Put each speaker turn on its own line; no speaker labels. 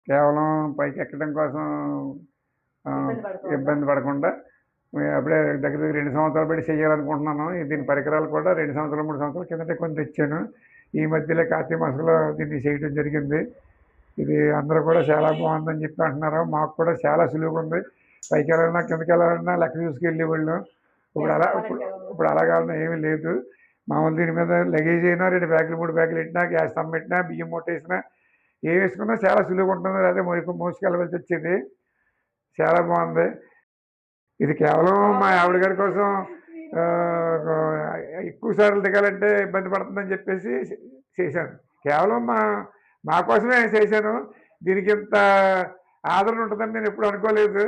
కేవలం పైకెక్కడం కోసం ఆహ్,
ఇబ్బంది పడుకోవాలా?
ఇబ్బంది పడకుండా అప్పుడే దగ్గర దగ్గర 2 సంవత్సరాలు పెట్టి చేయాలనుకుంటున్నాను. దీని పరికరాలు కూడా 2 సంవత్సరాలు, 3 సంవత్సరాల కిందటే కొని తెచ్చాను. ఈ మధ్యలో కార్తీక మాసంలో దీన్ని చేయడం జరిగింది. ఇది అందరూ కూడా చాలా బాగుందని చెప్పి అంటున్నారు. మాకు కూడా చాలా సులువుగుంది. పైకెళ్ళాలన్నా, కిందకెళ్ళాలన్నా లెక్క చూసుకెళ్ళేవాళ్ళం. ఇప్పుడు
గ్యాస్
అలా ఇప్పుడు
కావాలంటే ఎలా ఉంది?
ఇప్పుడు అలాగా ఏమీ లేదు. మామూలు దీని మీద లగేజ్ అయినా 2 బ్యాగులు, 3 బ్యాగులు ఎట్టినా, గ్యాస్ స్తంభం పెట్టినా, బియ్యం మూటేసినా, ఏం వేసుకున్నా చాలా సులువుగా ఉంటుంది. అదే మోసుకెళ్ళవలసి వచ్చేది. చాలా బాగుంది. ఇది కేవలం మా ఆవిడ గారి కోసం ఎక్కువ సార్లు దిగాలంటే ఇబ్బంది పడుతుందని చెప్పేసి చేశాను. కేవలం మా కోసమే చేశాను. దీనికి ఇంత ఆదరణ ఉంటుందని నేను ఎప్పుడు అనుకోలేదు.